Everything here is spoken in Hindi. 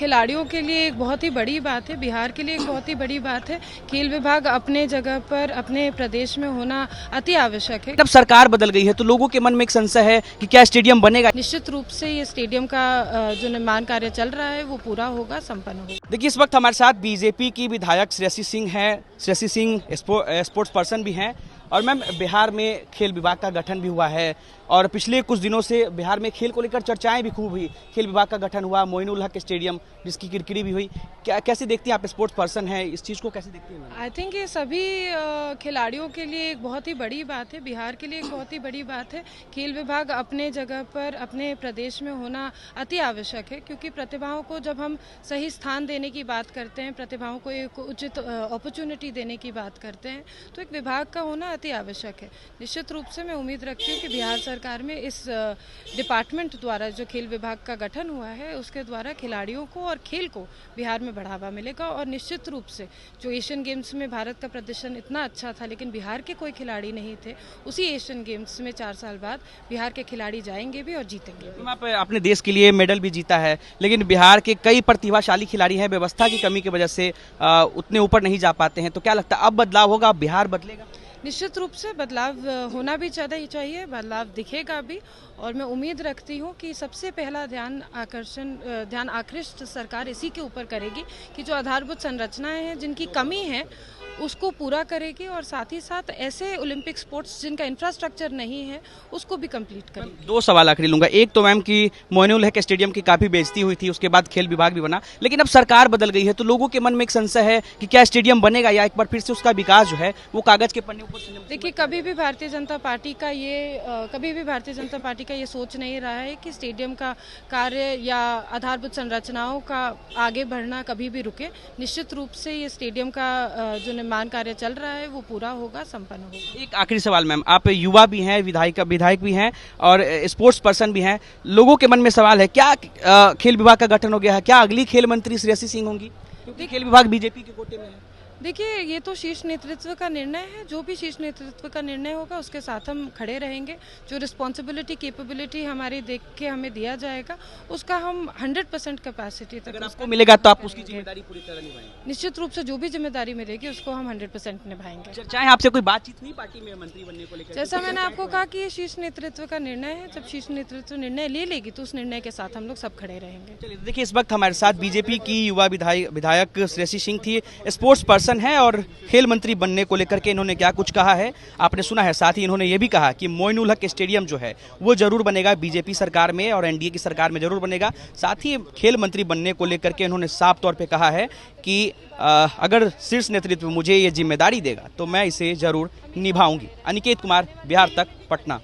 खिलाड़ियों के लिए एक बहुत ही बड़ी बात है, बिहार के लिए एक बहुत ही बड़ी बात है। खेल विभाग अपने जगह पर अपने प्रदेश में होना अति आवश्यक है। जब सरकार बदल गई है तो लोगों के मन में एक संशय है कि क्या स्टेडियम बनेगा। निश्चित रूप से ये स्टेडियम का जो निर्माण कार्य चल रहा है वो पूरा होगा, संपन्न होगा। देखिए, इस वक्त हमारे साथ बीजेपी की विधायक श्रेयसी सिंह हैं। श्रेयसी सिंह स्पोर्ट्स पर्सन भी हैं। और मैम, बिहार में खेल विभाग का गठन भी हुआ है और पिछले कुछ दिनों से बिहार में खेल को लेकर चर्चाएं भी खूब हुई। खेल विभाग का गठन हुआ, मोइनुल हक स्टेडियम जिसकी किरकिरी भी हुई। कैसे देखती हैं आप, स्पोर्ट्स पर्सन है, इस चीज़ को कैसे देखती हैं? आई थिंक ये सभी खिलाड़ियों के लिए एक बहुत ही बड़ी बात है, बिहार के लिए एक बहुत ही बड़ी बात है। खेल विभाग अपने जगह पर अपने प्रदेश में होना अति आवश्यक है, क्योंकि प्रतिभाओं को जब हम सही स्थान देने की बात करते हैं, प्रतिभाओं को एक उचित अपॉर्चुनिटी देने की बात करते हैं, तो एक विभाग का होना अति आवश्यक है। निश्चित रूप से मैं उम्मीद रखती हूँ कि बिहार सरकार में इस डिपार्टमेंट द्वारा जो खेल विभाग का गठन हुआ है उसके द्वारा खिलाड़ियों को और खेल को बिहार में बढ़ावा मिलेगा। और निश्चित रूप से जो एशियन गेम्स में भारत का प्रदर्शन इतना अच्छा था लेकिन बिहार के कोई खिलाड़ी नहीं थे, उसी एशियन गेम्स में 4 साल बाद बिहार के खिलाड़ी जाएंगे भी और जीतेंगे भी। आप अपने देश के लिए मेडल भी जीता है, लेकिन बिहार के कई प्रतिभाशाली खिलाड़ी हैं, व्यवस्था की कमी की वजह से उतने ऊपर नहीं जा पाते हैं। तो क्या लगता है अब बदलाव होगा, अब बिहार बदलेगा? निश्चित रूप से बदलाव होना भी चाहिए, बदलाव दिखेगा भी। और मैं उम्मीद रखती हूँ कि सबसे पहला ध्यान आकृष्ट सरकार इसी के ऊपर करेगी कि जो आधारभूत संरचनाएं हैं जिनकी कमी है उसको पूरा करेगी, और साथ ही साथ ऐसे ओलंपिक स्पोर्ट्स जिनका इंफ्रास्ट्रक्चर नहीं है उसको भी कंप्लीट करेगी। 2 सवाल आखिरी लूंगा। एक तो मैम कि मोइनुल हक स्टेडियम की काफी बेइज्जती हुई थी, उसके बाद खेल विभाग भी बना, लेकिन अब सरकार बदल गई है तो लोगों के मन में एक संशय है कि क्या स्टेडियम बनेगा या एक बार फिर से उसका विकास जो है वो कागज के पन्ने ऊपर। देखिए, कभी भी भारतीय जनता पार्टी का ये सोच नहीं रहा है कि स्टेडियम का कार्य या आधारभूत संरचनाओं का आगे बढ़ना कभी भी रुके। निश्चित रूप से ये स्टेडियम का जो निर्माण कार्य चल रहा है वो पूरा होगा, संपन्न होगा। एक आखिरी सवाल मैम, आप युवा भी हैं, विधायक भी हैं और स्पोर्ट्स पर्सन भी हैं। लोगों के मन में सवाल है, क्या खेल विभाग का गठन हो गया है, क्या अगली खेल मंत्री श्रेयसी सिंह होंगी? क्योंकि खेल विभाग बीजेपी के कोटे में है। देखिए, ये तो शीर्ष नेतृत्व का निर्णय है। जो भी शीर्ष नेतृत्व का निर्णय होगा उसके साथ हम खड़े रहेंगे। जो रिस्पॉन्सिबिलिटी कैपेबिलिटी हमारी देख के हमें दिया जाएगा उसका हम 100% कैपेसिटी तक अगर आपको मिलेगा तो आप उसकी जिम्मेदारी पूरी तरह निभाएंगे? निश्चित रूप से जो भी जिम्मेदारी मिलेगी उसको हम 100% निभाएंगे। चाहे आपसे कोई बातचीत हुई पार्टी में मंत्री बनने को लेकर? जैसा मैंने आपको कहा कि ये शीर्ष नेतृत्व का निर्णय है, जब शीर्ष नेतृत्व निर्णय ले लेगी तो उस निर्णय के साथ हम लोग सब खड़े रहेंगे। चलिए, देखिए, इस वक्त हमारे साथ बीजेपी की युवा विधायक श्रेयसी सिंह थी, स्पोर्ट्स पर्सन है और खेल मंत्री बनने को लेकर के इन्होंने क्या कुछ कहा है आपने सुना है। साथ ही इन्होंने ये भी कहा कि मोइनुल हक स्टेडियम जो है वो जरूर बनेगा बीजेपी सरकार में और एनडीए की सरकार में जरूर बनेगा। साथ ही खेल मंत्री बनने को लेकर के इन्होंने साफ तौर पे कहा है कि अगर शीर्ष नेतृत्व मुझे ये जिम्मेदारी देगा तो मैं इसे जरूर निभाऊंगी। अनिकेत कुमार, बिहार तक, पटना।